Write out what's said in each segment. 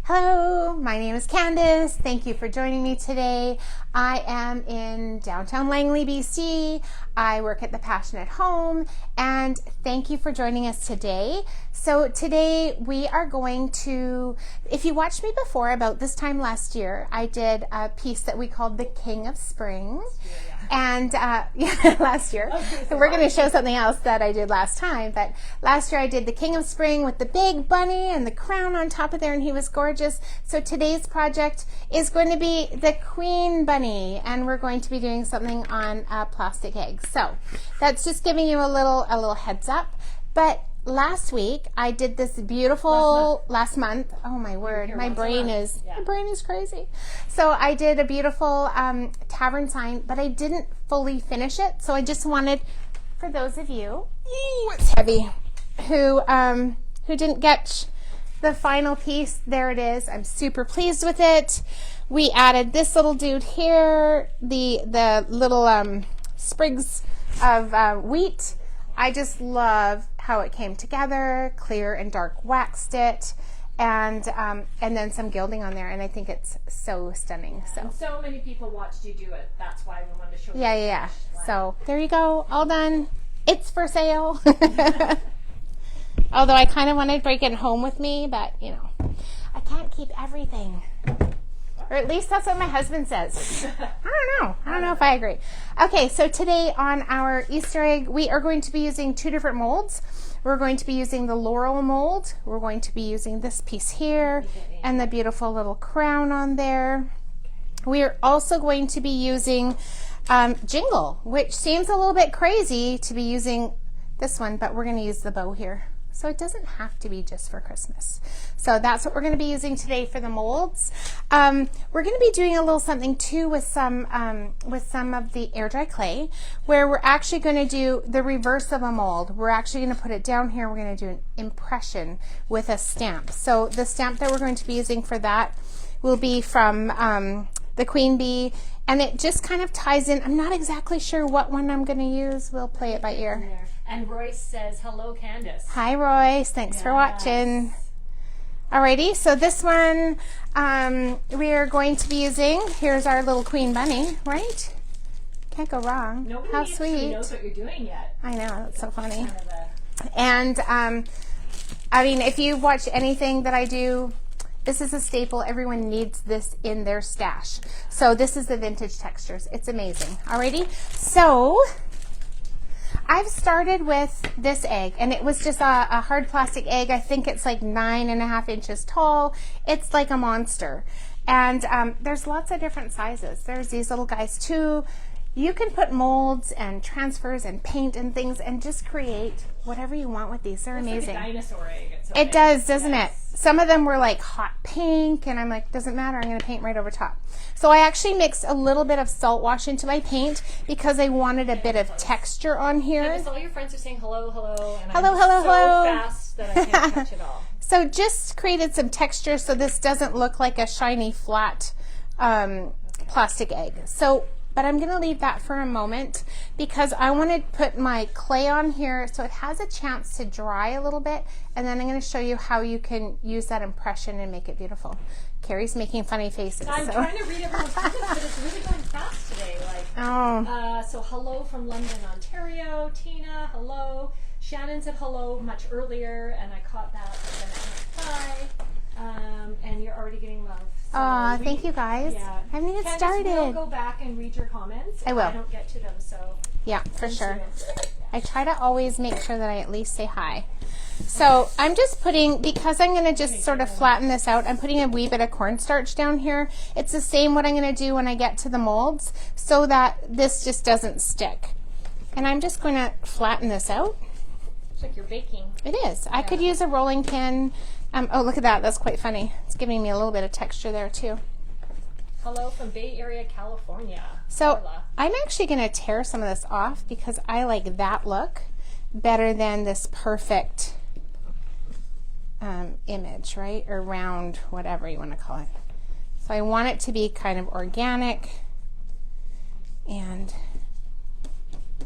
Hello, my name is Candice. Thank you for joining me today. I am in downtown Langley, BC. I work at the Passionate Home, and thank you for joining us today. So today we are going to, if you watched me before, about this time last year, I did a piece that we called The King of Spring. And last year. So we're going to show something else that I did last time. But last year I did the King of Spring with the big bunny and the crown on top of there, and he was gorgeous. So today's project is going to be the Queen Bunny, and we're going to be doing something on a plastic egg. So that's just giving you a little heads up. But last week I did this beautiful last month. Oh my word, my brain is crazy. So I did a beautiful tavern sign, but I didn't fully finish it. So I just wanted, for those of you, it's heavy, who didn't get the final piece, there it is. I'm super pleased with it. We added this little dude here, the little sprigs of wheat. I just love how it came together, clear and dark waxed it, and then some gilding on there, and I think it's so stunning. So and so many people watched you do it. That's why we wanted to show you. Yeah. So there you go, all done. It's for sale. Although I kind of wanted to break it home with me, but you know, I can't keep everything. Or at least that's what my husband says. I don't know if I agree. Okay, so today on our Easter egg, we are going to be using two different molds. We're going to be using the laurel mold. We're going to be using this piece here and the beautiful little crown on there. We are also going to be using Jingle, which seems a little bit crazy to be using this one, but we're going to use the bow here. So it doesn't have to be just for Christmas. So that's what we're going to be using today for the molds. We're going to be doing a little something too with some of the air dry clay, where we're actually going to do the reverse of a mold. We're actually going to put it down here. We're going to do an impression with a stamp. So the stamp that we're going to be using for that will be from the Queen Bee, and it just kind of ties in. I'm not exactly sure what one I'm going to use. We'll play it by ear. And Royce says, hello, Candice. Hi, Royce. Thanks for watching. Alrighty, so this one we are going to be using, here's our little Queen Bunny, right? Can't go wrong. Nobody How sweet. knows what you're doing yet. I know, that's so funny. Kind of And I mean, if you watch anything that I do, this is a staple. Everyone needs this in their stash. So this is the vintage textures. It's amazing. Alrighty, so I've started with this egg, and it was just a hard plastic egg. I think it's like 9.5 inches tall. It's like a monster. And there's lots of different sizes. There's these little guys too. You can put molds and transfers and paint and things and just create whatever you want with these. They're amazing. Like a dinosaur egg. It does, doesn't it? Some of them were like hot pink, and I'm like, doesn't matter, I'm going to paint right over top. So I actually mixed a little bit of salt wash into my paint because I wanted a bit of texture on here. Candice, all your friends are saying hello, hello, and hello, I'm hello, so hello. fast that I can't catch it all. So just created some texture so this doesn't look like a shiny, flat plastic egg. So, but I'm going to leave that for a moment because I want to put my clay on here so it has a chance to dry a little bit, and then I'm going to show you how you can use that impression and make it beautiful. Carrie's making funny faces. I'm trying to read everyone's comments, but it's really going fast today. So hello from London, Ontario. Tina, hello. Shannon said hello much earlier, and I caught that, but then I hit hi. And you're already getting love. So thank you guys. Yeah. I haven't even Candice, started. We'll go back and read your comments. I will. I don't get to them, so. Yeah, for sure. I try to always make sure that I at least say hi. So I'm just putting, because I'm going to just sort of flatten this out, I'm putting a wee bit of cornstarch down here. It's the same what I'm going to do when I get to the molds so that this just doesn't stick. And I'm just going to flatten this out. It's like you're baking. It is. I could use a rolling pin. Oh, look at that. That's quite funny. It's giving me a little bit of texture there too. Hello from Bay Area, California. So Carla. I'm actually going to tear some of this off because I like that look better than this perfect image, right? Or round, whatever you want to call it. So I want it to be kind of organic, and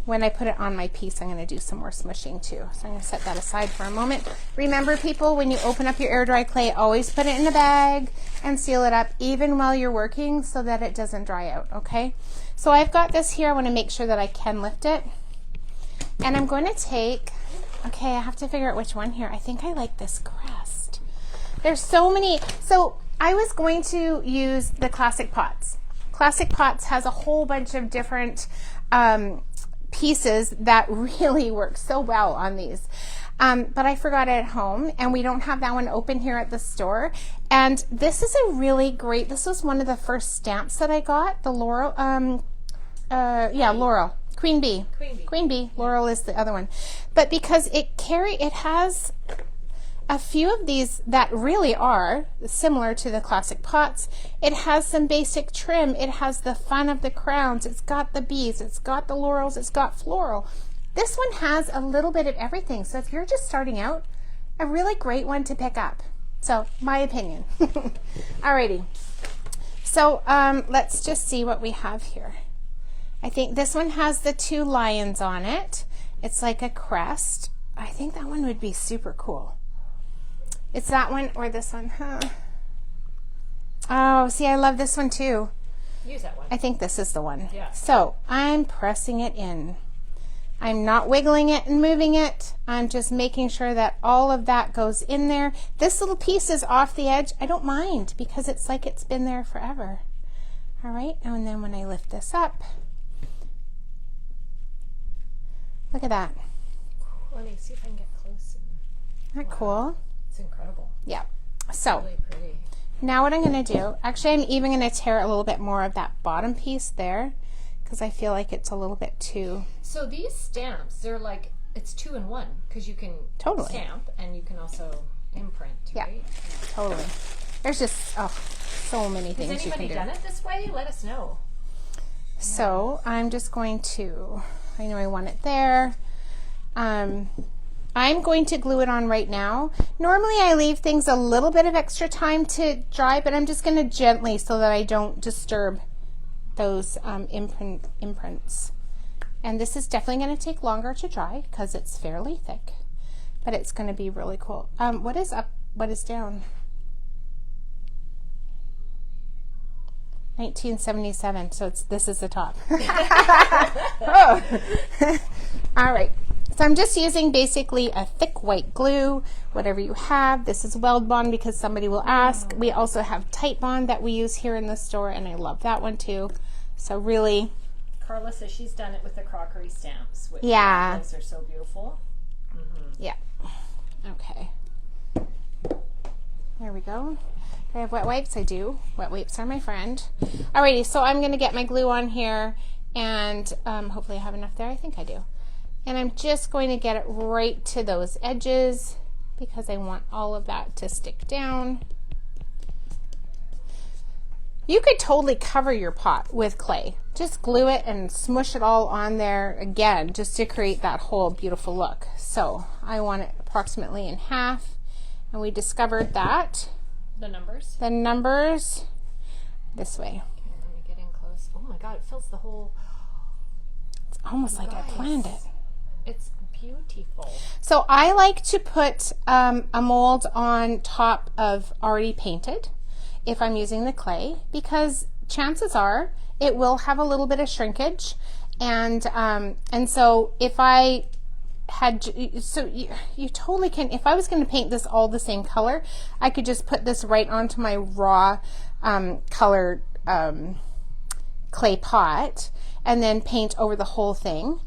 when I put it on my piece, I'm going to do some more smushing too. So I'm going to set that aside for a moment. Remember, people, when you open up your air dry clay, always put it in a bag and seal it up even while you're working so that it doesn't dry out, okay? So I've got this here. I want to make sure that I can lift it. And I'm going to take, okay, I have to figure out which one here. I think I like this crest. There's so many. So I was going to use the Classic Pots. Classic Pots has a whole bunch of different pieces that really work so well on these. But I forgot it at home, and we don't have that one open here at the store. And this is a really great, this was one of the first stamps that I got, the Laurel, Laurel. Queen Bee. Queen Bee. Laurel is the other one. But because it has a few of these that really are similar to the Classic Pots. It has some basic trim. It has the fun of the crowns. It's got the bees. It's got the laurels. It's got floral. This one has a little bit of everything. So if you're just starting out, a really great one to pick up. So my opinion. Alrighty. So let's just see what we have here. I think this one has the 2 lions on it. It's like a crest. I think that one would be super cool. It's that one or this one, huh? Oh, see, I love this one too. Use that one. I think this is the one. Yeah. So I'm pressing it in. I'm not wiggling it and moving it. I'm just making sure that all of that goes in there. This little piece is off the edge. I don't mind because it's like it's been there forever. All right, and then when I lift this up, look at that. Let me see if I can get close. Isn't that cool? It's incredible. Yeah. So Really pretty. now what I'm going to do, actually I'm even going to tear a little bit more of that bottom piece there because I feel like it's a little bit too. So these stamps, they're like, it's 2 in 1 because you can Totally. stamp and you can also imprint, Yeah. right? Totally. There's just so many things you can Has do. anybody done it this way? Let us know. So I'm just going to, I know I want it there. I'm going to glue it on right now. Normally I leave things a little bit of extra time to dry, but I'm just going to gently so that I don't disturb those imprints. And this is definitely going to take longer to dry because it's fairly thick, but it's going to be really cool. What is up? What is down? 1977. So this is the top. Oh. All right. So I'm just using basically a thick white glue, whatever you have. This is Weld Bond because somebody will ask. We also have Tight Bond that we use here in the store, and I love that one too. So really, Carla says she's done it with the crockery stamps, which Yeah. those are so beautiful. yeah. Okay. There we go. Do I have wet wipes? I do. Wet wipes are my friend. Alrighty, so I'm going to get my glue on here, and hopefully I have enough there. I think I do. And I'm just going to get it right to those edges because I want all of that to stick down. You could totally cover your pot with clay. Just glue it and smush it all on there again just to create that whole beautiful look. So I want it approximately in half, and we discovered that. The numbers? The numbers this way. Okay, let me get in close. Oh my God, it fills the whole... It's almost like I planned it. It's beautiful. So I like to put a mold on top of already painted if I'm using the clay, because chances are it will have a little bit of shrinkage, and so if I had, so you totally can, if I was going to paint this all the same color, I could just put this right onto my raw colored clay pot and then paint over the whole thing.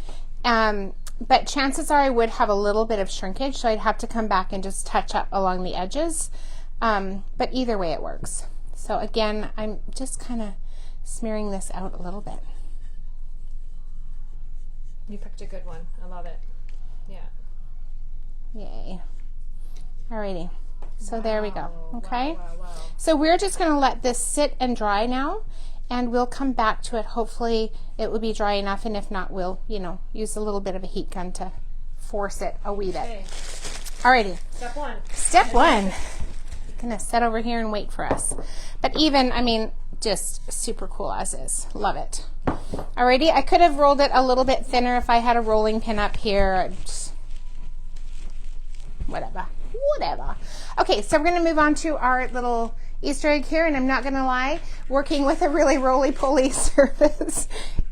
But chances are I would have a little bit of shrinkage, so I'd have to come back and just touch up along the edges. But either way it works. So again, I'm just kind of smearing this out a little bit. You picked a good one. I love it. Yeah. Yay. Alrighty. So there we go. Okay. Wow. So we're just going to let this sit and dry now, and we'll come back to it. Hopefully it will be dry enough, and if not, we'll, use a little bit of a heat gun to force it a wee bit. Okay. Alrighty. Step 1. Step 1. Gonna sit over here and wait for us. But even, just super cool as is. Love it. Alrighty, I could have rolled it a little bit thinner if I had a rolling pin up here. Just whatever. Okay, so we're going to move on to our little Easter egg here, and I'm not going to lie, working with a really roly-poly surface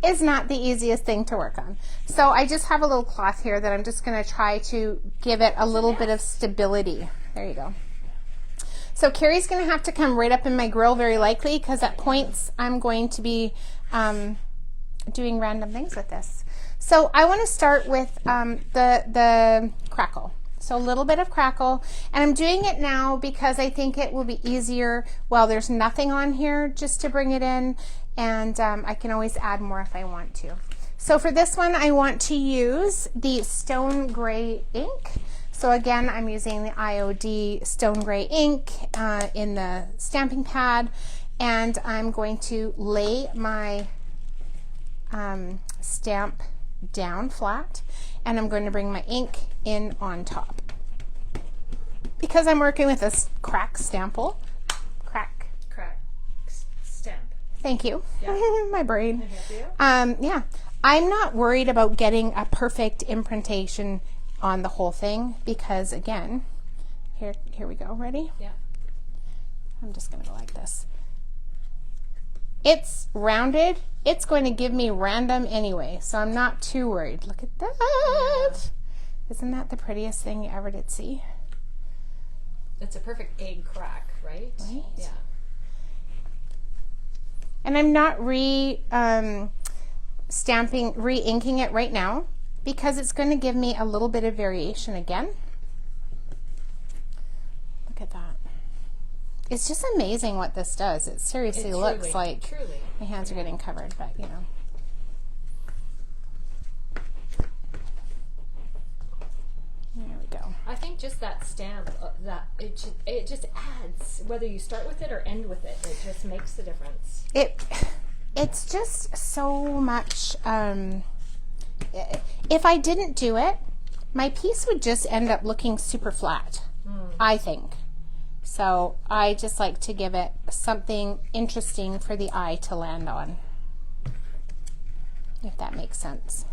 is not the easiest thing to work on. So I just have a little cloth here that I'm just going to try to give it a little bit of stability. There you go. So Carrie's going to have to come right up in my grill very likely, because at points I'm going to be doing random things with this. So I want to start with the crackle. So a little bit of crackle, and I'm doing it now because I think it will be easier while there's nothing on here just to bring it in, and I can always add more if I want to. So for this one, I want to use the Stone Gray ink. So again, I'm using the IOD Stone Gray ink in the stamping pad, and I'm going to lay my stamp down flat, and I'm going to bring my ink in on top. Because I'm working with a crack stample. Crack Stamp. Thank you. Yeah. My brain. Can Yeah. I'm not worried about getting a perfect imprintation on the whole thing, because again, here we go. Ready? Yeah. I'm just going to go like this. It's rounded. It's going to give me random anyway, so I'm not too worried. Look at that. Yeah. Isn't that the prettiest thing you ever did see? It's a perfect egg crack, right? Right. Yeah. And I'm not re-inking it right now, because it's going to give me a little bit of variation again. Look at that. It's just amazing what this does. It seriously looks like my hands are getting covered, but you know. There we go. I think just that stamp, it just adds, whether you start with it or end with it, it just makes the difference. It's just so much. If I didn't do it, my piece would just end up looking super flat, I think. So I just like to give it something interesting for the eye to land on, if that makes sense.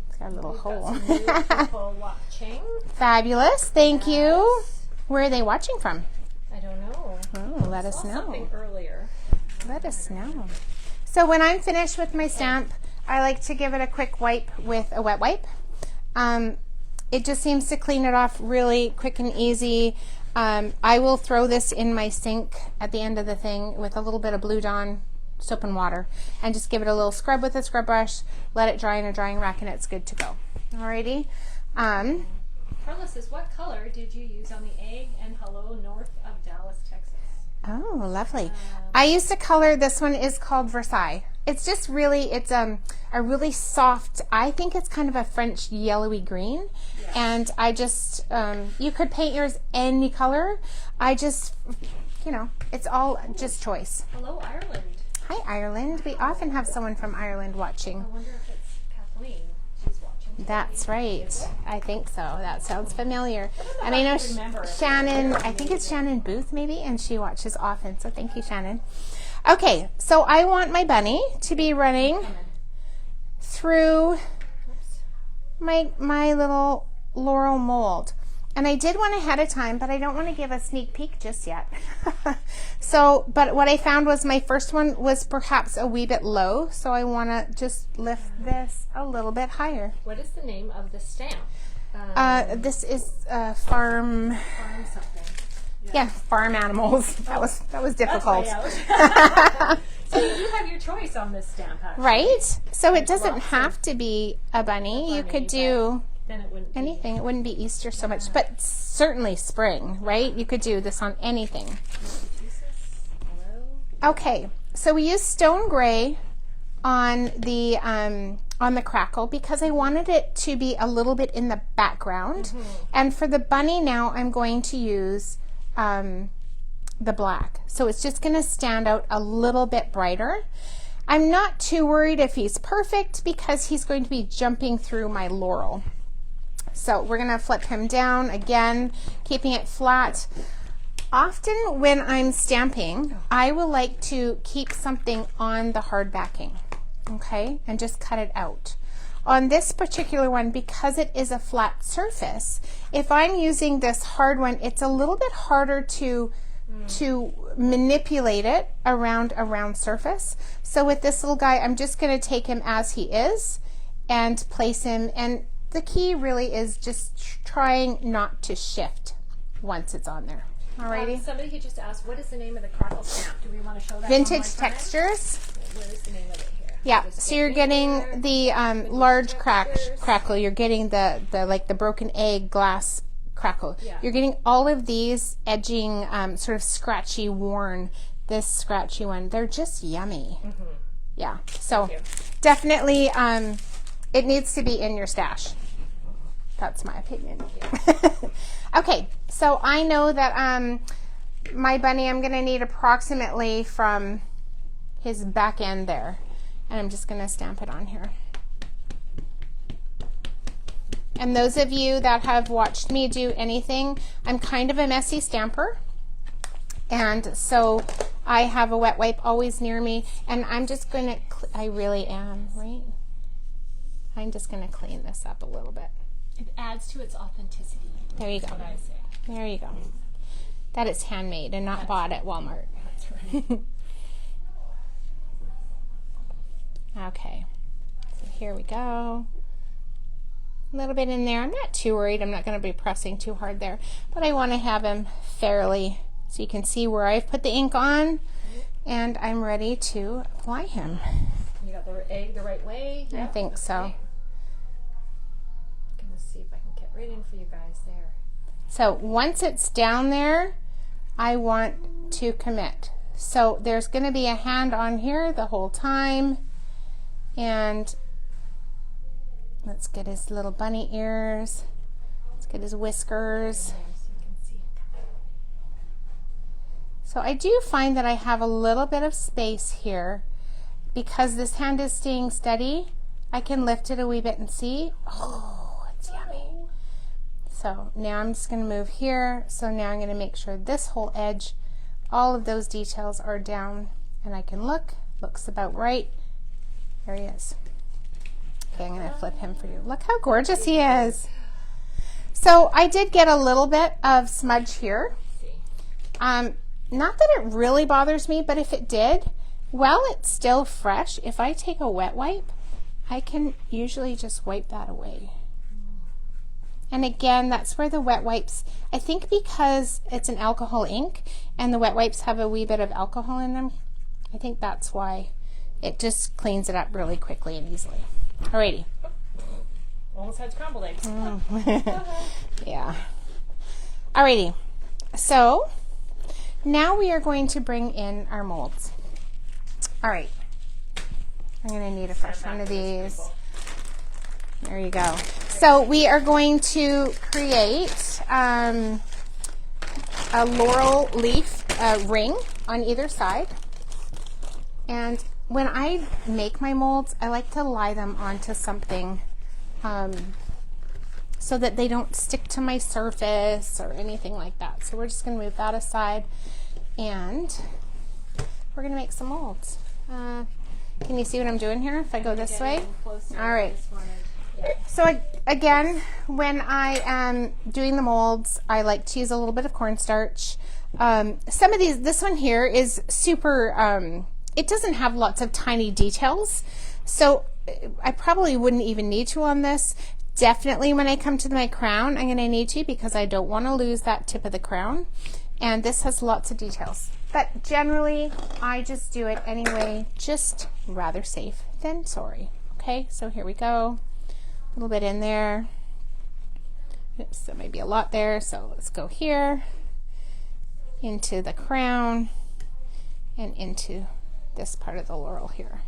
It's got a little hole. Got some new people watching. Fabulous, thank you. Where are they watching from? I don't know. Oh, let us know. Something earlier. Let us know. So when I'm finished with my stamp, I like to give it a quick wipe with a wet wipe. It just seems to clean it off really quick and easy. I will throw this in my sink at the end of the thing with a little bit of Blue Dawn soap and water, and just give it a little scrub with a scrub brush, let it dry in a drying rack, and it's good to go. Alrighty. Carla says, what color did you use on the egg and hello north of Dallas, Texas? Oh, lovely. I used a color, this one is called Versailles. It's just really, it's a really soft, I think it's kind of a French yellowy green. Yes. And I just, you could paint yours any color. I just, you know, it's all just choice. Hello, Ireland. Hi, Ireland. We often have someone from Ireland watching. I wonder if it's Kathleen. She's watching today. That's right. I think so. That sounds familiar. And I know Shannon, I think it's Shannon Booth maybe, and she watches often. So thank you, Shannon. Okay, so I want my bunny to be running through my little Laurel mold. And I did one ahead of time, but I don't want to give a sneak peek just yet. But what I found was my first one was perhaps a wee bit low, so I want to just lift this a little bit higher. What is the name of the stamp? This is farm something. Yeah, farm animals. That was difficult. So you have your choice on this stamp, actually. Right? So it doesn't have to be a bunny. You could do then it wouldn't anything. It wouldn't be Easter so much, but certainly spring, right? You could do this on anything. Okay, so we used Stone Gray on the crackle because I wanted it to be a little bit in the background. And for the bunny now, I'm going to use the black. So it's just going to stand out a little bit brighter. I'm not too worried if he's perfect because he's going to be jumping through my laurel. So we're going to flip him down again, keeping it flat. Often when I'm stamping, I will like to keep something on the hard backing, okay, and just cut it out. On this particular one, because it is a flat surface, if I'm using this hard one, it's a little bit harder to manipulate it around a round surface. So with this little guy, I'm just going to take him as he is and place him, and the key really is just trying not to shift once it's on there. Alrighty. Somebody had just asked, what is the name of the crackle stamp? Do we want to show that? Vintage Textures. What is the name of it here? Yeah, so you're getting the large crackle. You're getting the like the broken egg glass crackle. Yeah. You're getting all of these edging, sort of scratchy, worn. This scratchy one, they're just yummy. Mm-hmm. Yeah, so definitely it needs to be in your stash. That's my opinion. Yeah. Okay, so I know that my bunny, I'm going to need approximately from his back end there, and I'm just going to stamp it on here. And those of you that have watched me do anything, I'm kind of a messy stamper, and so I have a wet wipe always near me, and I'm just going to, I really am, right? I'm just going to clean this up a little bit. It adds to its authenticity. There you go. That's what I say. There you go. That is handmade and not bought at Walmart. That's right. Okay. So here we go. A little bit in there. I'm not too worried. I'm not going to be pressing too hard there. But I want to have him fairly, so you can see where I've put the ink on. And I'm ready to apply him. You got the egg the right way? I think so. Okay. I'm going to see if I can get right in for you guys there. So once it's down there, I want to commit. So there's going to be a hand on here the whole time. And let's get his little bunny ears. Let's get his whiskers. So I do find that I have a little bit of space here. Because this hand is staying steady, I can lift it a wee bit and see. Oh, it's yummy. So now I'm just going to move here. So now I'm going to make sure this whole edge, all of those details are down, and I can look. Looks about right. There he is. Okay, I'm going to flip him for you. Look how gorgeous he is. So I did get a little bit of smudge here. Not that it really bothers me, but if it did, while it's still fresh, if I take a wet wipe, I can usually just wipe that away. And again, that's where the wet wipes, I think because it's an alcohol ink and the wet wipes have a wee bit of alcohol in them, I think that's why it just cleans it up really quickly and easily. Alrighty. Almost had scrambled eggs. Yeah. Alrighty. So now we are going to bring in our molds. Alright. I'm going to need a fresh one of these. There you go. So we are going to create a laurel leaf ring on either side. And when I make my molds, I like to lie them onto something so that they don't stick to my surface or anything like that. So we're just going to move that aside, and we're going to make some molds. Can you see what I'm doing here if I go this way? All right. So again, when I am doing the molds, I like to use a little bit of cornstarch. Some of these, this one here is super, it doesn't have lots of tiny details, so I probably wouldn't even need to on this. Definitely when I come to my crown, I'm going to need to, because I don't want to lose that tip of the crown. And this has lots of details. But generally, I just do it anyway, just rather safe than sorry. Okay, so here we go. A little bit in there. Oops, there may be a lot there, so let's go here, into the crown, and into this part of the laurel here.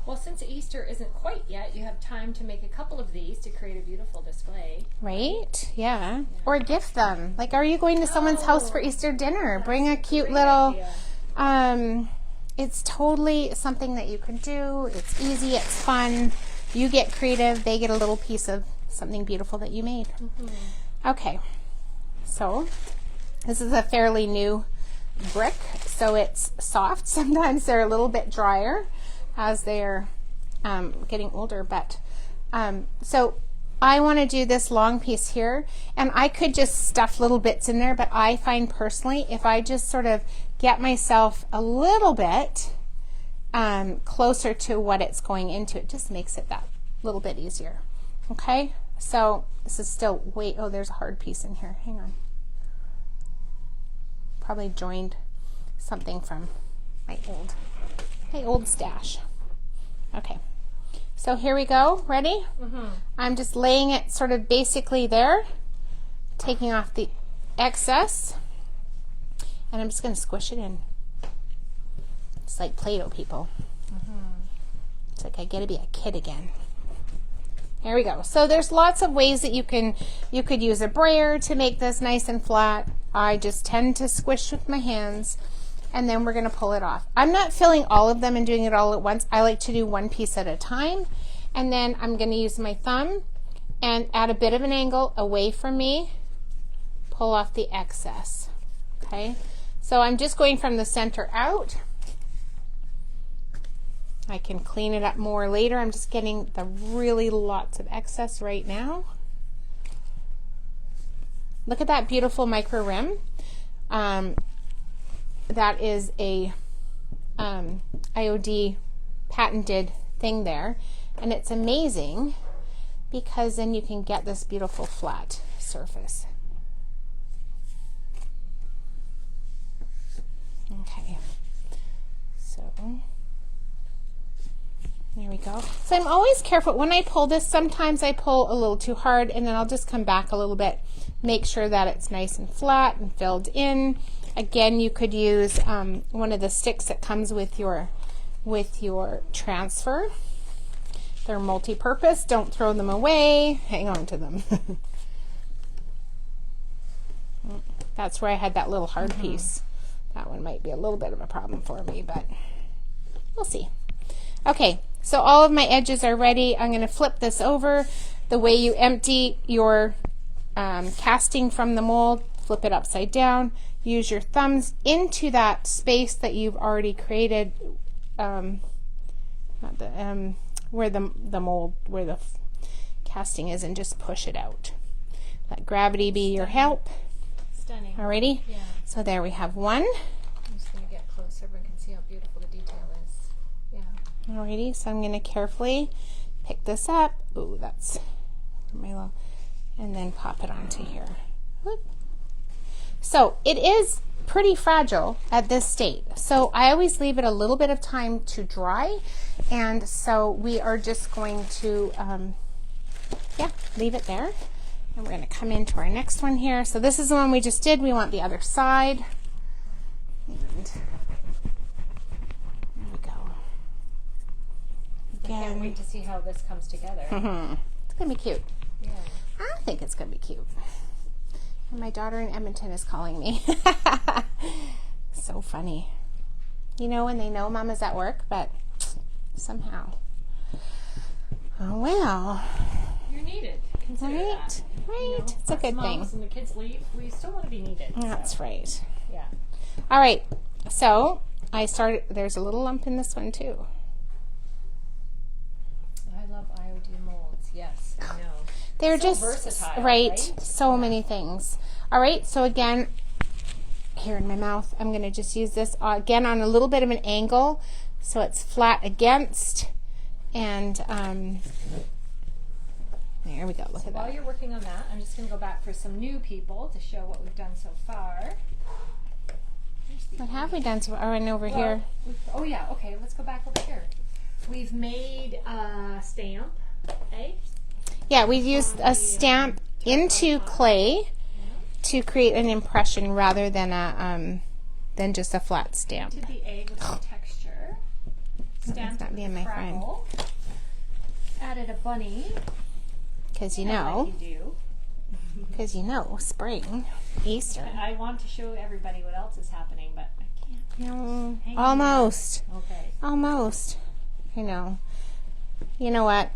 Well, since Easter isn't quite yet, you have time to make a couple of these to create a beautiful display. Right? Yeah. Or gift them. Like, are you going to someone's house for Easter dinner? Bring a cute little, it's totally something that you can do. It's easy, it's fun. You get creative, they get a little piece of something beautiful that you made. Mm-hmm. Okay. So, This is a fairly new brick, so it's soft. Sometimes they're a little bit drier as they're getting older, but so I want to do this long piece here, and I could just stuff little bits in there, but I find personally if I just sort of get myself a little bit closer to what it's going into, it just makes it that little bit easier. Okay, so this is still, wait, oh, there's a hard piece in here. Hang on. Probably joined something from my old stash. Okay, so here we go. Ready? I'm just laying it sort of basically there, taking off the excess, and I'm just going to squish it in. It's like Play-Doh, people. It's like I get to be a kid again. There we go. So there's lots of ways that you could use a brayer to make this nice and flat. I just tend to squish with my hands, and then we're going to pull it off. I'm not filling all of them and doing it all at once. I like to do one piece at a time, and then I'm going to use my thumb and at a bit of an angle away from me, pull off the excess. Okay, so I'm just going from the center out. I can clean it up more later. I'm just getting the really lots of excess right now. Look at that beautiful micro rim. That is a IOD patented thing there, and it's amazing because then you can get this beautiful flat surface. Okay, so there we go. So I'm always careful when I pull this. Sometimes I pull a little too hard, and then I'll just come back a little bit, make sure that it's nice and flat and filled in. Again, you could use one of the sticks that comes with your transfer. They're multi-purpose. Don't throw them away. Hang on to them. That's where I had that little hard piece. That one might be a little bit of a problem for me, but we'll see. Okay, so all of my edges are ready. I'm going to flip this over. The way you empty your casting from the mold, flip it upside down. Use your thumbs into that space that you've already created, where the mold, where the casting is, and just push it out. Let gravity be your help. Stunning. Alrighty? Yeah. So there we have one. I'm just going to get close so everyone can see how beautiful the detail is. Yeah. Alrighty, so I'm going to carefully pick this up. Ooh, that's my little, and then pop it onto here. Whoop. So it is pretty fragile at this state. So I always leave it a little bit of time to dry. And so we are just going to, leave it there. And we're going to come into our next one here. So this is the one we just did. We want the other side. And there we go. Again. I can't wait to see how this comes together. It's going to be cute. Yeah. I think it's going to be cute. And my daughter in Edmonton is calling me. So funny. You know when they know Mama's at work, but somehow. Oh, well. You're needed. Consider that. Right. You know, It's a good thing. When the kids leave, we still want to be needed. That's right. Yeah. All right. So I started, there's a little lump in this one too. I love IOD molds. Yes, I know. They're so just versatile, right. So many things. All right. So again, here in my mouth, I'm going to just use this again on a little bit of an angle, so it's flat against, and there we go. Look at that. While you're working on that, I'm just going to go back for some new people to show what we've done so far. What have we done so far? And over here. Oh yeah. Okay. Let's go back over here. We've made a stamp. Okay. Yeah, we've used a stamp into clay to create an impression rather than just a flat stamp. Did the egg with some texture. Stamped not with being the my friend. Craggle. Added a bunny. Because you know, Like you do. spring, Easter. I want to show everybody what else is happening, but I can't. No, Hang almost. Okay. Almost. You know what?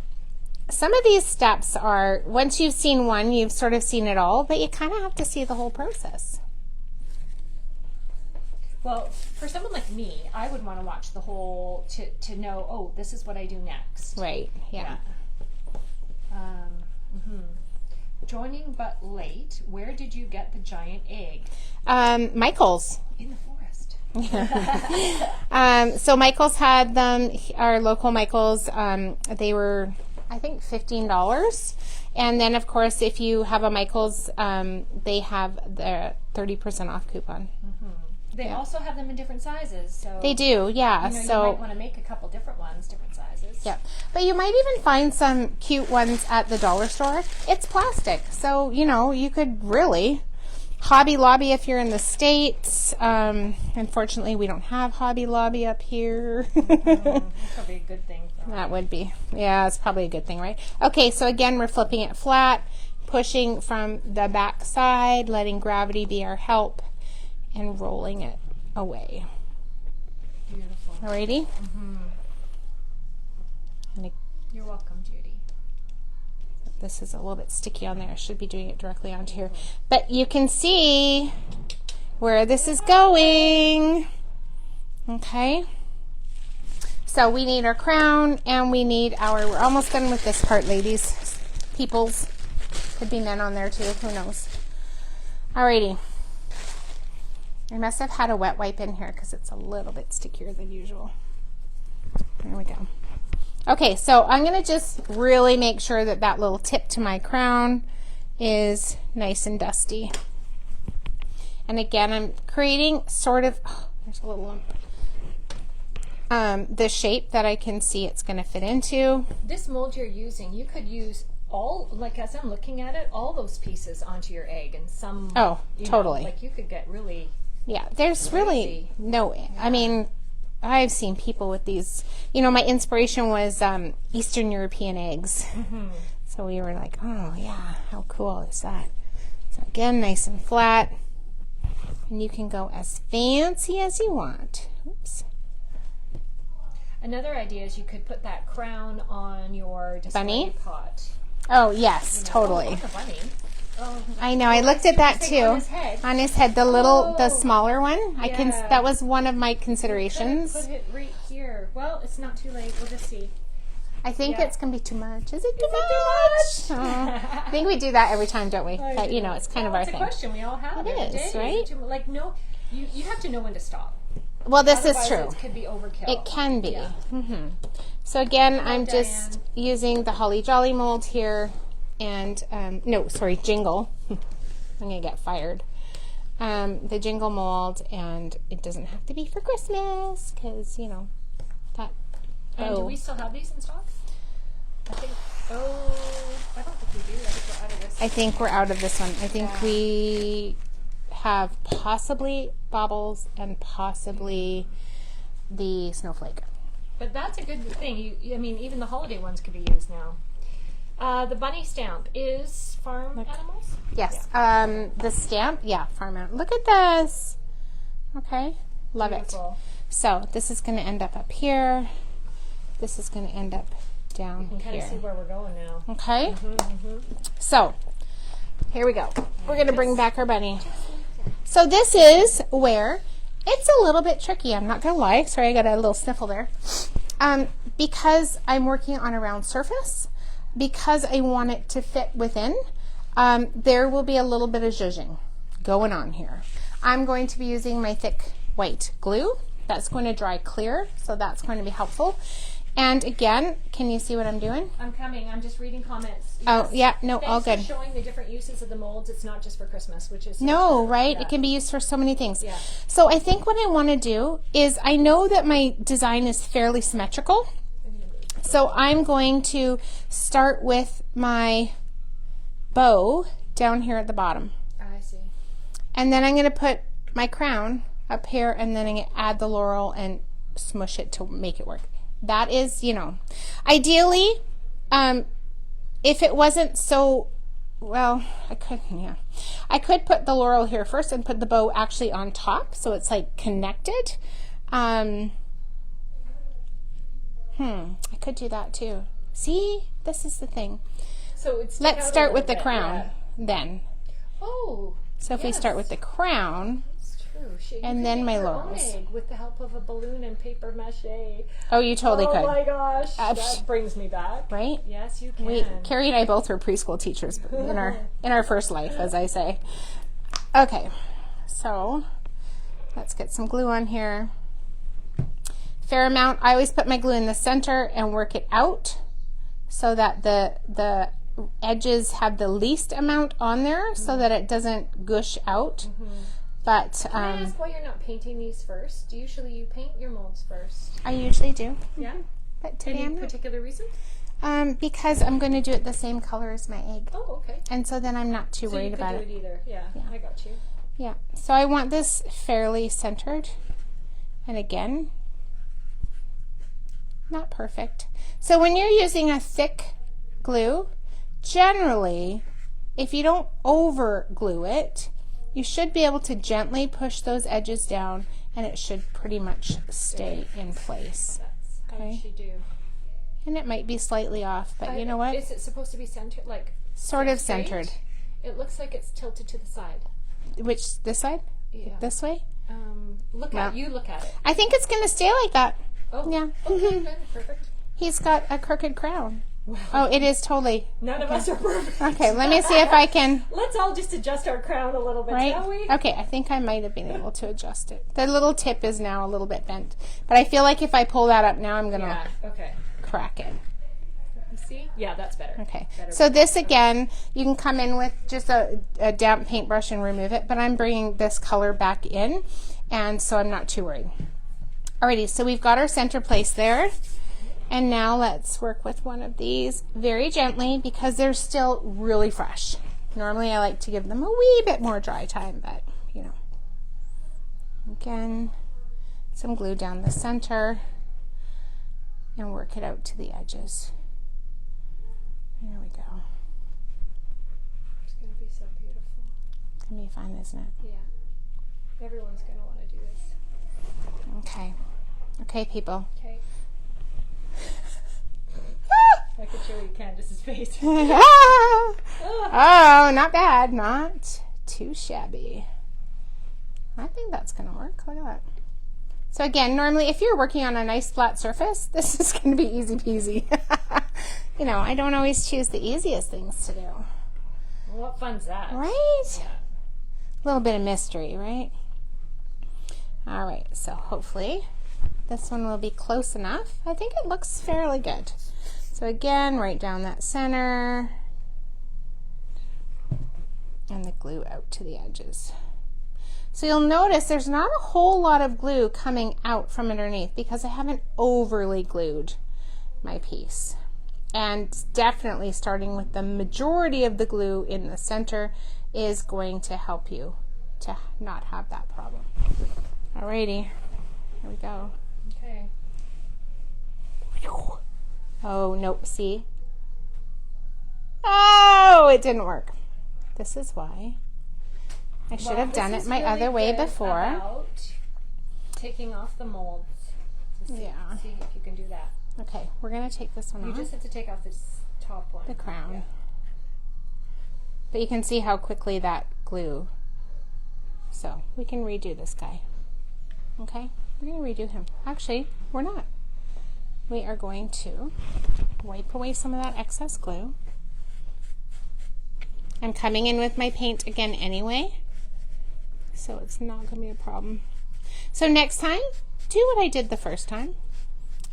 Some of these steps are, once you've seen one, you've sort of seen it all, but you kind of have to see the whole process. Well, for someone like me, I would want to watch the whole to know, oh, this is what I do next. Right, yeah. Joining but late, where did you get the giant egg? Michael's. In the forest. So Michael's had them, our local Michael's, they were, I think, $15. And then, of course, if you have a Michael's, they have the 30% off coupon. They also have them in different sizes. So they do, yeah. You know, so you might want to make a couple different ones, different sizes. Yeah, but you might even find some cute ones at the dollar store. It's plastic, so, you know, you could really Hobby Lobby if you're in the States. Unfortunately, we don't have Hobby Lobby up here. That's probably a good thing. That would be. Yeah, it's probably a good thing, right? Okay, so again, we're flipping it flat, pushing from the back side, letting gravity be our help, and rolling it away. Beautiful. Alrighty? You're welcome, Judy. This is a little bit sticky on there. I should be doing it directly onto here. But you can see where this is going. Okay. So we need our crown and we need our, we're almost done with this part, ladies. Peoples. Could be men on there too, who knows. Alrighty. I must have had a wet wipe in here because it's a little bit stickier than usual. There we go. Okay, so I'm going to just really make sure that that little tip to my crown is nice and dusty. And again, I'm creating sort of, oh, there's a little lump. The shape that I can see it's going to fit into. This mold you're using, you could use all, like as I'm looking at it, all those pieces onto your egg and some. Oh, totally. Like you could get really. Yeah, there's really no, I mean, I've seen people with these, you know, my inspiration was Eastern European eggs. So we were like, oh yeah, how cool is that? So again, nice and flat. And you can go as fancy as you want. Oops. Another idea is you could put that crown on your display bunny pot. Oh yes, totally. Oh, the bunny. Oh, I know. I looked at that too. On his head, the little, the smaller one. Yeah. I can. That was one of my considerations. Put it right here. Well, it's not too late. We'll just see. I think it's gonna be too much. Is it too much? Oh. I think we do that every time, don't we? But you know, it's kind of our thing. It's a question we all have. It is, right? Like no, you have to know when to stop. Well, this is true. It could be overkill. It can be. Yeah. So again, I'm just using the Holly Jolly mold here. And, no, sorry, Jingle. I'm going to get fired. The Jingle mold, and it doesn't have to be for Christmas, because, you know, that. And do we still have these in stock? I think, I don't think we do. I think we're out of this. I think we're out of this one. I think we have possibly Baubles and possibly the Snowflake. But that's a good thing. I mean, even the holiday ones could be used now. The bunny stamp is farm animals? Yes. Yeah. The stamp, farm animals. Look at this. Okay. Love Beautiful. it. So this is going to end up here. This is going to end up down here. You can kind of see where we're going now. Okay. So here we go. We're going to bring back our bunny. So this is where it's a little bit tricky. I'm not going to lie. Sorry, I got a little sniffle there. Because I'm working on a round surface, because I want it to fit within, there will be a little bit of zhuzhing going on here. I'm going to be using my thick white glue. That's going to dry clear, so that's going to be helpful. And again, can you see what I'm doing? I'm coming. I'm just reading comments. Oh, yeah. No, all good. Thanks for showing the different uses of the molds. It's not just for Christmas, which is... No, right? Yeah. It can be used for so many things. Yeah. So I think what I want to do is, I know that my design is fairly symmetrical. So I'm going to start with my bow down here at the bottom. I see. And then I'm going to put my crown up here, and then I'm going to add the laurel and smush it to make it work. That is, you know, ideally, if it wasn't so, well, I could put the laurel here first and put the bow actually on top, so it's like connected. I could do that too. See, this is the thing. So let's start with the crown then. Oh. So if we start with the crown, that's true. and then my laurels. With the help of a balloon and paper mache. Oh, you totally could. Oh my gosh, that brings me back. Right? Yes, you can. Carrie and I both were preschool teachers in our first life, as I say. Okay, so let's get some glue on here. Fair amount. I always put my glue in the center and work it out so that the edges have the least amount on there, so that it doesn't gush out. But can I ask why you're not painting these first? Usually you paint your molds first. I usually do. Yeah. But today Any particular reason? Because I'm going to do it the same color as my egg. Oh, okay. And so then I'm not too worried about it. So you could do it either. Yeah, I got you. Yeah. So I want this fairly centered. And again, not perfect. So when you're using a thick glue, generally, if you don't over glue it, you should be able to gently push those edges down and it should pretty much stay in place. That's how you do. And it might be slightly off, but you know what? Is it supposed to be centered? Like sort of centered. It looks like it's tilted to the side. Which, this side? Yeah. This way? Look at it. I think it's going to stay like that. Oh, yeah. Okay, good. Perfect. He's got a crooked crown. Wow. Oh, it is totally. None of us are perfect. Okay, let me see if I can. Let's all just adjust our crown a little bit, shall we? Okay, I think I might have been able to adjust it. The little tip is now a little bit bent. But I feel like if I pull that up now, I'm going to crack it. Let me see. Yeah, that's better. Okay, so this again, you can come in with just a damp paintbrush and remove it, but I'm bringing this color back in, and so I'm not too worried. Alrighty, so we've got our center place there. And now let's work with one of these very gently because they're still really fresh. Normally I like to give them a wee bit more dry time, but you know. Again, some glue down the center and work it out to the edges. There we go. It's going to be so beautiful. It's going to be fun, isn't it? Yeah. Everyone's going to want to do this. Okay. Okay, people. Okay. I could show you Candice's face. Oh, not bad. Not too shabby. I think that's going to work. Look at that. So again, normally if you're working on a nice flat surface, this is going to be easy peasy. You know, I don't always choose the easiest things to do. Well, what fun's that? Right? Yeah. A little bit of mystery, right? All right, so hopefully this one will be close enough. I think it looks fairly good. So again, right down that center and the glue out to the edges. So you'll notice there's not a whole lot of glue coming out from underneath because I haven't overly glued my piece. And definitely starting with the majority of the glue in the center is going to help you to not have that problem. Alrighty, here we go. Okay. Oh, nope, see? Oh, it didn't work. This is why. I should have done it my other way before. About taking off the molds. See if you can do that. Okay, we're going to take this one off. You just have to take off this top one. The crown. Yeah. But you can see how quickly that glue. So we can redo this guy. Okay, we're going to redo him. Actually, we're not. We are going to wipe away some of that excess glue. I'm coming in with my paint again anyway, so it's not going to be a problem. So next time, do what I did the first time,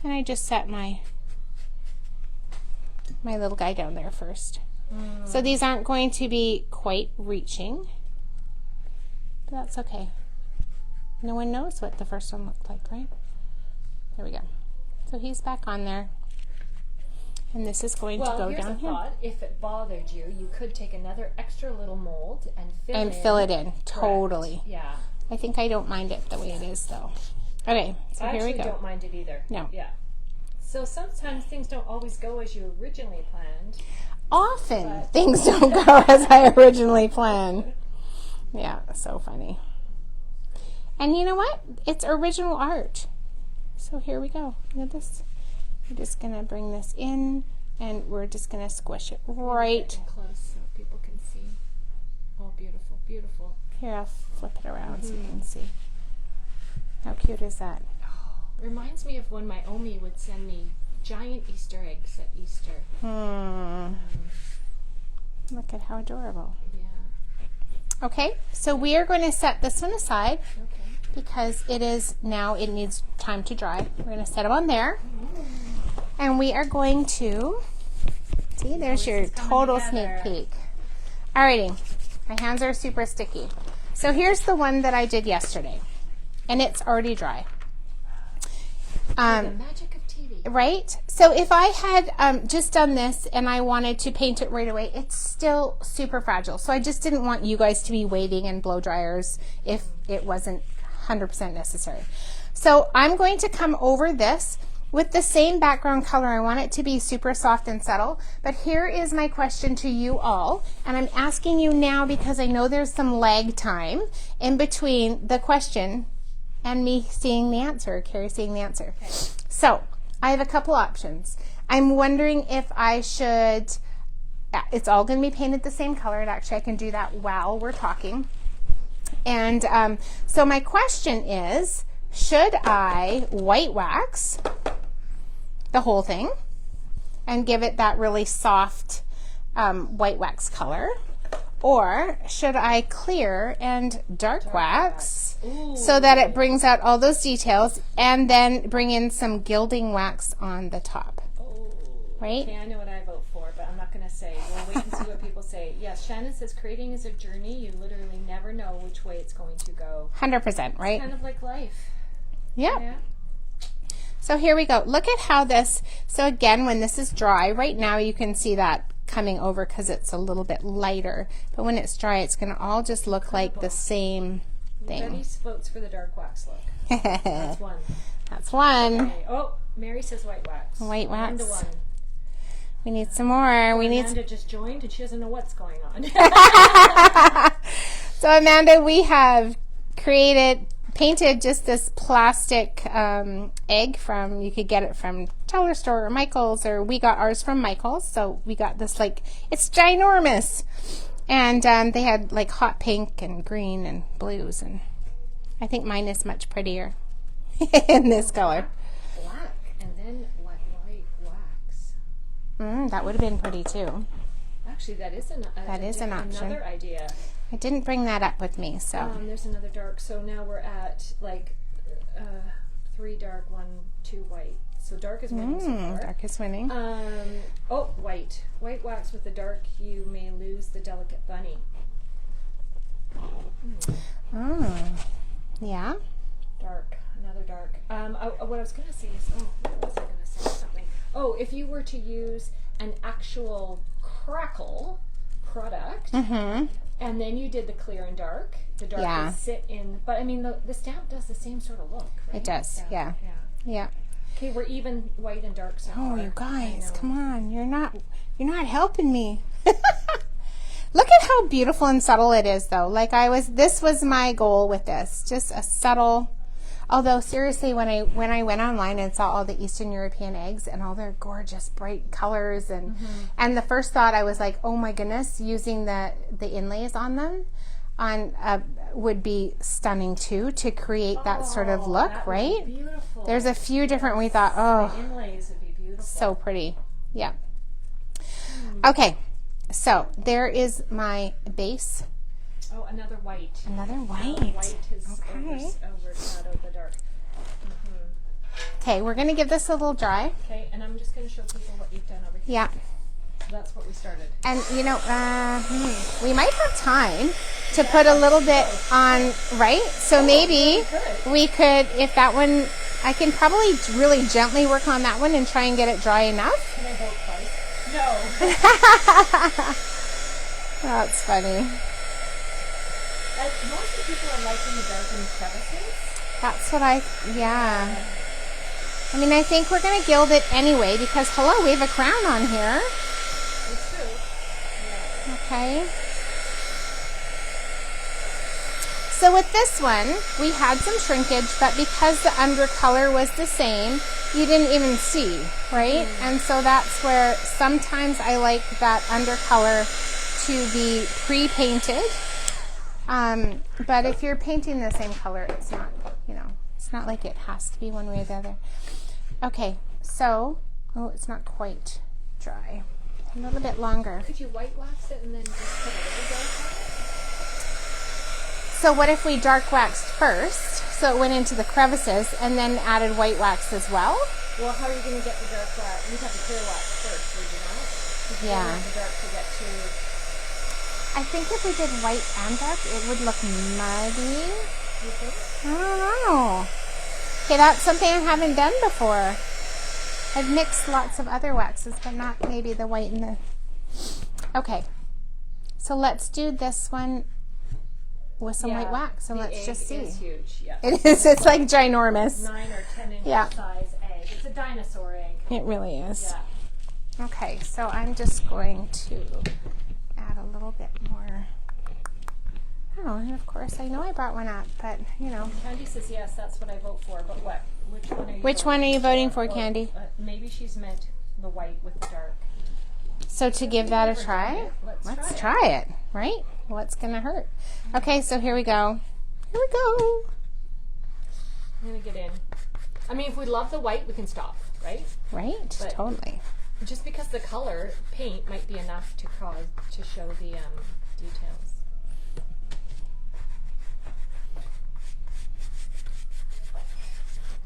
and I just set my little guy down there first. So these aren't going to be quite reaching, but that's okay. No one knows what the first one looked like, right? There we go. So he's back on there, and this is going to go down here. Thought. If it bothered you, you could take another extra little mold and fill it in. Totally. Yeah. I think I don't mind it the way it is, though. Okay, so here we go. I actually don't mind it either. No. Yeah. So sometimes things don't always go as you originally planned. Often things don't go as I originally planned. Yeah, so funny. And you know what? It's original art. So here we go. Look at this. We're just going to bring this in, and we're just going to squish it right. Close so people can see. Oh, beautiful, beautiful. Here, I'll flip it around so you can see. How cute is that? Reminds me of when my Omi would send me giant Easter eggs at Easter. Look at how adorable. Yeah. Okay, so we are going to set this one aside Okay. because it needs time to dry. We're going to set them on there. And we are going to, see, there's your total sneak peek. Alrighty, my hands are super sticky. So here's the one that I did yesterday, and it's already dry. The magic of TV. Right? So if I had just done this and I wanted to paint it right away, it's still super fragile. So I just didn't want you guys to be waiting in blow dryers if it wasn't 100% necessary. So I'm going to come over this with the same background color. I want it to be super soft and subtle. But here is my question to you all. And I'm asking you now because I know there's some lag time in between the question and me seeing the answer, or Carrie seeing the answer. Okay. So I have a couple options. I'm wondering if I should, it's all going to be painted the same color, and actually I can do that while we're talking. And so my question is, should I white wax the whole thing and give it that really soft white wax color? Or should I clear and dark wax so that it brings out all those details and then bring in some gilding wax on the top? Right? Okay, I know what I vote for, but I'm not going to say. We'll wait and see what people say. Yes, Shannon says creating is a journey. You literally never know which way it's going to go. 100%, right? It's kind of like life. Yeah. Yeah. So here we go. Look at how this, so again, when this is dry, right now you can see that coming over because it's a little bit lighter. But when it's dry, it's going to all just look like the same thing. Betty votes for the dark wax look. That's one. That's one. Okay. Oh, Mary says white wax. White wax. Amanda won. We need some more. We need. Amanda just joined and she doesn't know what's going on. So Amanda, we have painted just this plastic egg from, you could get it from Dollar Store or Michael's, or we got ours from Michael's. So we got this, like, it's ginormous. And they had like hot pink and green and blues, and I think mine is much prettier in this color. Black and then white wax. That would have been pretty too. Actually, that is an option. Another idea. I didn't bring that up with me, so. There's another dark. So now we're at like 3 dark, 1, 2 white. So dark is winning so far. Dark is winning. White. White wax with the dark, you may lose the delicate bunny. Yeah. Dark. Another dark. What I was going to say is, what was I going to say? Something. Oh, if you were to use an actual crackle product, and then you did the clear and dark, the dark would sit in, but I mean, the stamp does the same sort of look, right? It does, yeah. Okay, we're even white and dark so far. Oh, you guys, come on. You're not helping me. Look at how beautiful and subtle it is, though. Like this was my goal with this. Just a subtle, although seriously, when I went online and saw all the Eastern European eggs and all their gorgeous bright colors, and the first thought I was like, oh my goodness, using the inlays on them would be stunning too, to create that sort of look, right? Beautiful. There's a few different, we thought, the inlays would be beautiful. So pretty. Yeah. Okay, so there is my base. Oh, another white. Another white. White has overshadowed the dark. Okay, we're going to give this a little dry. Okay, and I'm just going to show people what you've done over here. Yeah. That's what we started. And, you know, we might have time to put a little bit on, right? So maybe we could, if that one, I can probably really gently work on that one and try and get it dry enough. Can I vote twice? No. That's funny. Most of the people are liking the darkened crevices. That's what yeah. I mean, I think we're going to gild it anyway because, hello, we have a crown on here. It's true. Yeah. Okay. So with this one, we had some shrinkage, but because the undercolor was the same, you didn't even see, right? And so that's where sometimes I like that undercolor to be pre-painted But if you're painting the same color, it's not, you know, it's not like it has to be one way or the other. Okay, so, oh, it's not quite dry. A little bit longer. Could you white wax it and then just put a little dark on it? So what if we dark waxed first, so it went into the crevices, and then added white wax as well? Well, how are you going to get the dark wax? You'd have to clear wax first, would you not? You Yeah. want the dark to get to... I think if we did white and dark, it would look muddy. You think? I don't know. Okay, that's something I haven't done before. I've mixed lots of other waxes, but not maybe the white and the... Okay, so let's do this one with some white wax, and let's just see. It's huge, yeah. It is, it's like ginormous. 9 or 10 inch Yeah. size egg. It's a dinosaur egg. It really is. Yeah. Okay, so I'm just going to add a little bit more. Oh, and of course, I know I brought one up, but, you know. Candy says yes, that's what I vote for, but what? Which one are you Which one are you voting for, Or, Candy? maybe she's meant the white with the dark. So to give that a try, Let's try it, right? What's going to hurt? Okay, so here we go. Here we go. I'm going to get in. I mean, if we love the white, we can stop, right? Right, But- totally. Just because the color paint might be enough to show the details.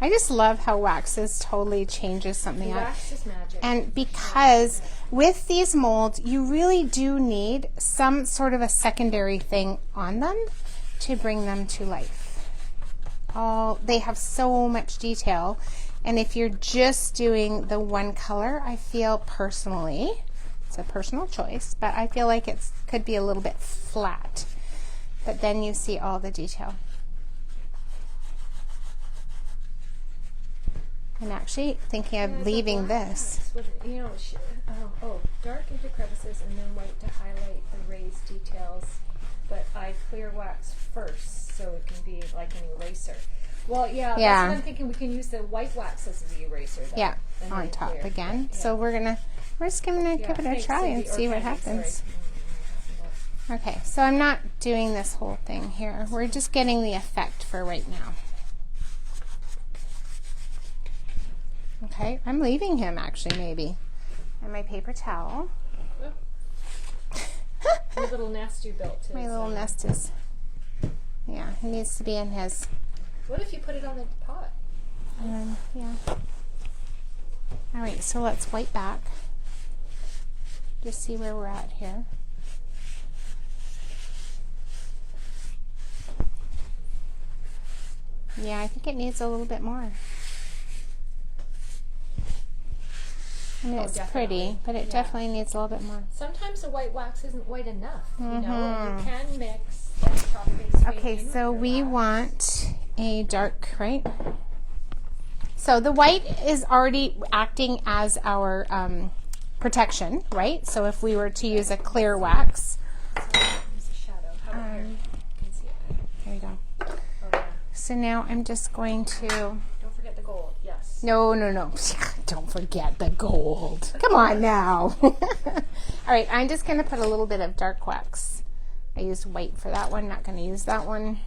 I just love how waxes totally changes something up. Wax is magic. And because with these molds, you really do need some sort of a secondary thing on them to bring them to life. They have so much detail. And if you're just doing the one color, I feel personally, it's a personal choice, but I feel like it could be a little bit flat. But then you see all the detail. I'm actually thinking of leaving this. You know, dark into crevices and then white to highlight the raised details. But I clear wax first so it can be like an eraser. Well, yeah, that's what I'm thinking. We can use the white wax as the eraser. Then, Yeah, on top clear. again. Yeah. So we're just gonna give it a try and see what happens. Okay, so I'm not doing this whole thing here. We're just getting the effect for right now. Okay, I'm leaving him actually maybe. And my paper towel. My little nest you built. My little nest is, yeah, it needs to be in his. What if you put it on the pot? Yeah. All right, so let's white back. Just see where we're at here. Yeah, I think it needs a little bit more. I mean, it's pretty, but it definitely needs a little bit more. Sometimes the white wax isn't white enough. You know, you can mix chocolate. Okay, so we want a dark, right? So the white is already acting as our protection, right? So if we were to use a clear wax. There's a shadow. How about here? You can see it better. There we go. Okay. So now I'm just going to... Don't forget the gold. Yes. No. Don't forget the gold. Come on now. All right, I'm just going to put a little bit of dark wax. I used white for that one. Not going to use that one.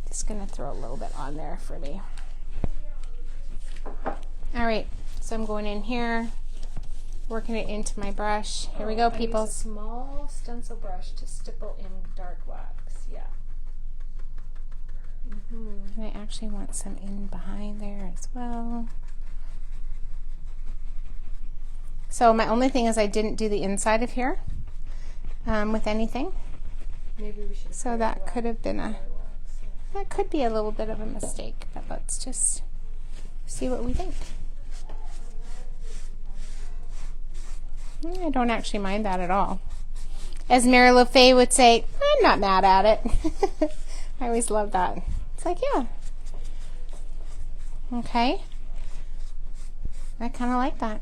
Just going to throw a little bit on there for me. All right, so I'm going in here, working it into my brush. Here we go, people. I use a small stencil brush to stipple in dark wax. Yeah. And I actually want some in behind there as well. So my only thing is I didn't do the inside of here with anything. Maybe we should. So that could have been that could be a little bit of a mistake, but let's just see what we think. I don't actually mind that at all. As Mary LaFay would say, I'm not mad at it. I always love that. It's like, yeah. Okay. I kind of like that.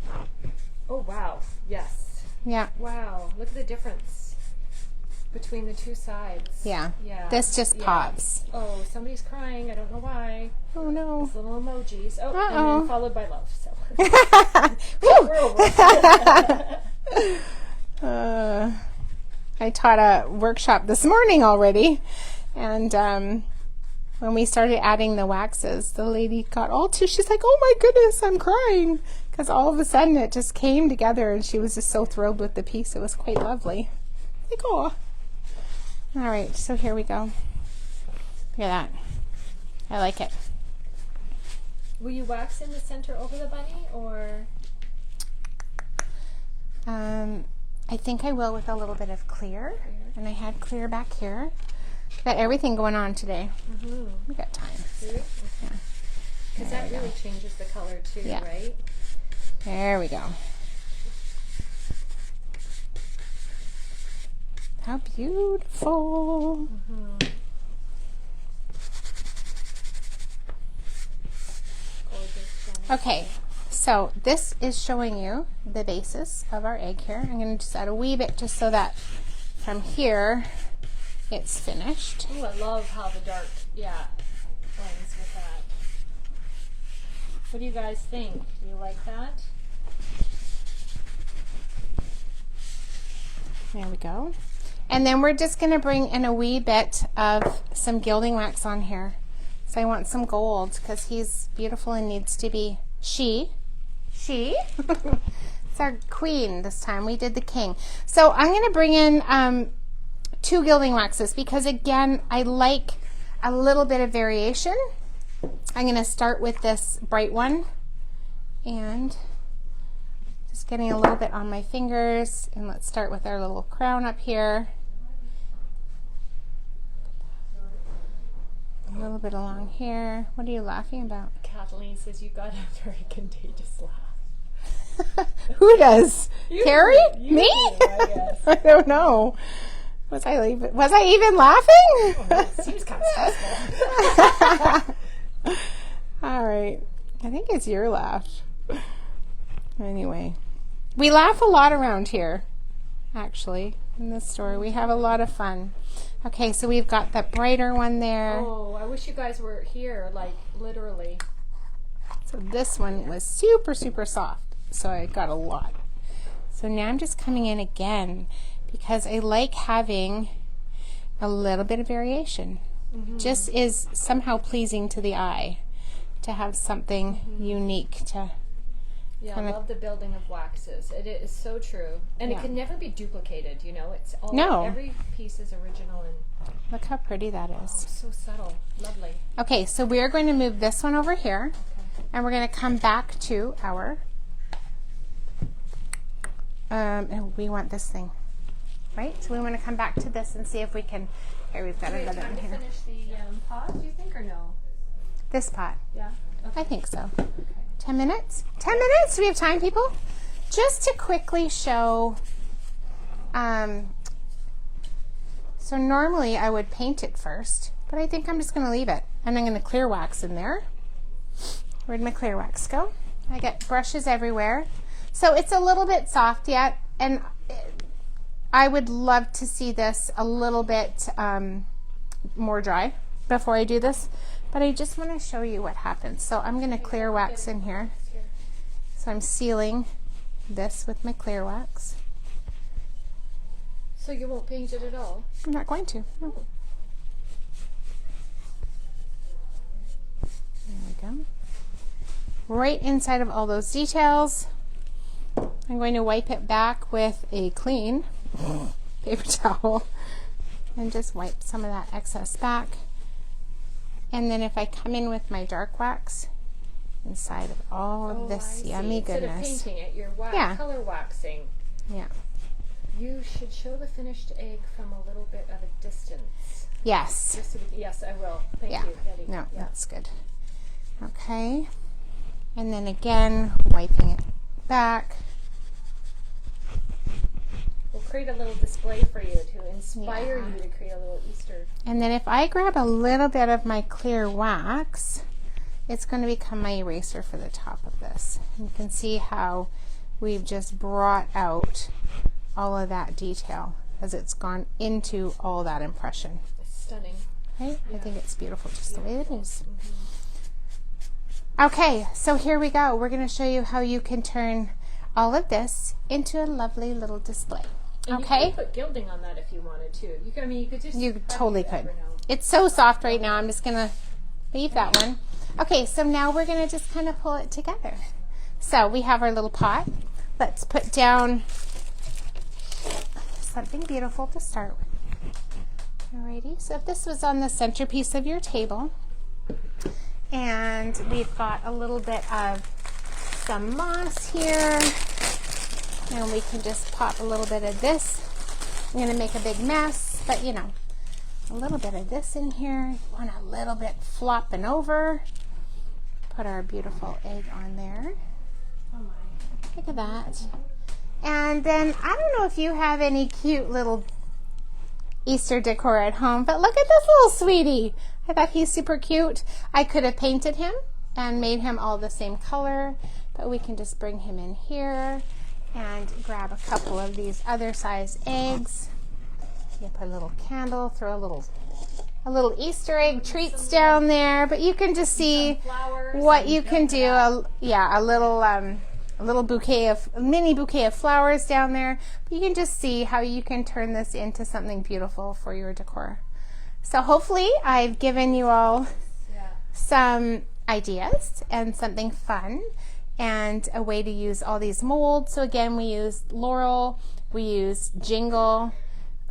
Oh, wow. Yes. Yeah. Wow. Look at the difference between the two sides. Yeah. Yeah. This just pops. Oh, somebody's crying. I don't know why. Oh, no. Those little emojis. Oh, Uh-oh. and then followed by love. So. Woo! We're over. I taught a workshop this morning already, and when we started adding the waxes, the lady got all she's like, oh my goodness, I'm crying, because all of a sudden it just came together, and she was just so thrilled with the piece. It was quite lovely. Like, oh. All right, so here we go. Look at that. I like it. Will you wax in the center over the bunny, or? I think I will with a little bit of clear, and I had clear back here. Got everything going on today. We got time. Really? Yeah. Because that really changes the color too, right? There we go. How beautiful. Okay, so this is showing you the basis of our egg here. I'm going to just add a wee bit just so that from here it's finished. Oh, I love how the dark, blends with that. What do you guys think? Do you like that? There we go. And then we're just going to bring in a wee bit of some gilding wax on here. So I want some gold because he's beautiful and needs to be she. It's our queen this time. We did the king. So I'm going to bring in 2 gilding waxes because, again, I like a little bit of variation. I'm going to start with this bright one and just getting a little bit on my fingers, and let's start with our little crown up here. A little bit along here. What are you laughing about? Kathleen says you got a very contagious laugh. Who does? Carrie? Me? I guess. I don't know. Was I even laughing? Oh, it seems kind of stressful. All right. I think it's your laugh. Anyway, we laugh a lot around here, actually, in this store. We have a lot of fun. Okay, so we've got that brighter one there. Oh, I wish you guys were here, like literally. So this one was super, super soft. So I got a lot. So now I'm just coming in again because I like having a little bit of variation. Just is somehow pleasing to the eye to have something unique to. Yeah, I love the building of waxes. It is so true. And it can never be duplicated, you know. It's all every piece is original and look how pretty that is. So subtle. Lovely. Okay, so we are going to move this one over here and we're going to come back to our and we want this thing. Right? So we want to come back to this and see if we can we've got another one here. Finish the pot, do you think, or no? This pot? Yeah. Okay. I think so. 10 minutes? 10 minutes? Do we have time, people? Just to quickly show, so normally I would paint it first, but I think I'm just going to leave it. And I'm going to clear wax in there. Where'd my clear wax go? I got brushes everywhere. So it's a little bit soft yet, and I would love to see this a little bit more dry before I do this. But I just want to show you what happens. So I'm going to clear wax in here. So I'm sealing this with my clear wax. So you won't paint it at all? I'm not going to. No. There we go. Right inside of all those details. I'm going to wipe it back with a clean paper towel and just wipe some of that excess back. And then if I come in with my dark wax inside of all of this yummy goodness. Instead of painting it, you're color waxing. Yeah. You should show the finished egg from a little bit of a distance. Yes. Yes, I will. Thank you, Betty. No, that's good. Okay. And then again, wiping it back. We'll create a little display for you to inspire you to create a little Easter. And then if I grab a little bit of my clear wax, it's going to become my eraser for the top of this. And you can see how we've just brought out all of that detail as it's gone into all that impression. It's stunning. Right? Yeah. I think it's beautiful just the way it is. Okay, so here we go. We're going to show you how you can turn all of this into a lovely little display. And Okay. you could put gilding on that if you wanted to. You could, I mean, you could just. You totally could. Know. It's so soft right now. I'm just gonna leave that one. Okay, so now we're gonna just kind of pull it together. So we have our little pot. Let's put down something beautiful to start with. Alrighty, so if this was on the centerpiece of your table, and we've got a little bit of some moss here, and we can just pop a little bit of this. I'm gonna make a big mess, but you know, a little bit of this in here. You want a little bit flopping over. Put our beautiful egg on there. Oh my. Look at that. And then, I don't know if you have any cute little Easter decor at home, but look at this little sweetie. I thought he's super cute. I could have painted him and made him all the same color, but we can just bring him in here and grab a couple of these other size eggs. You put a little candle, throw a little Easter egg treats down there, but you can just see what you can do. A little mini bouquet of flowers down there. But you can just see how you can turn this into something beautiful for your decor. So hopefully I've given you all some ideas and something fun and a way to use all these molds. So again, we used Laurel, we used Jingle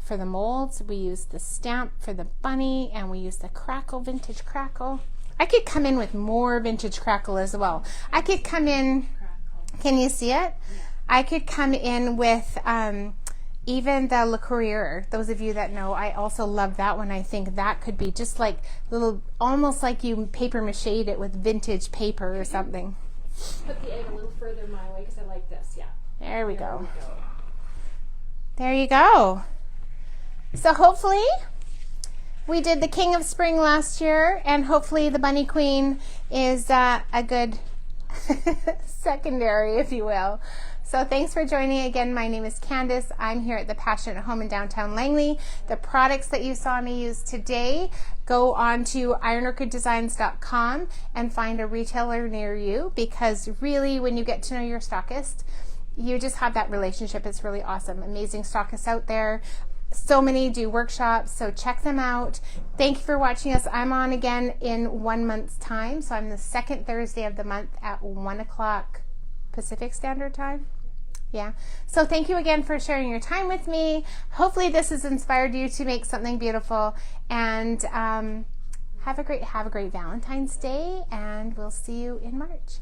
for the molds, we used the stamp for the bunny, and we used the crackle, vintage crackle. I could come in with more vintage crackle as well. I could come in, can you see it? I could come in with even the Le Courrier. Those of you that know, I also love that one. I think that could be just like little, almost like you paper mache'd it with vintage paper or something. Put the egg a little further my way because I like this, yeah. There we go. There you go. So hopefully we did the King of Spring last year, and hopefully the Bunny Queen is a good secondary, if you will. So thanks for joining again. My name is Candice. I'm here at the Passionate Home in downtown Langley. The products that you saw me use today, go on to ironorchiddesigns.com and find a retailer near you, because really when you get to know your stockist, you just have that relationship. It's really awesome. Amazing stockists out there. So many do workshops, so check them out. Thank you for watching us. I'm on again in 1 month's time, so I'm the second Thursday of the month at 1 o'clock Pacific Standard Time. Yeah. So thank you again for sharing your time with me. Hopefully this has inspired you to make something beautiful, and have a great Valentine's Day, and we'll see you in March.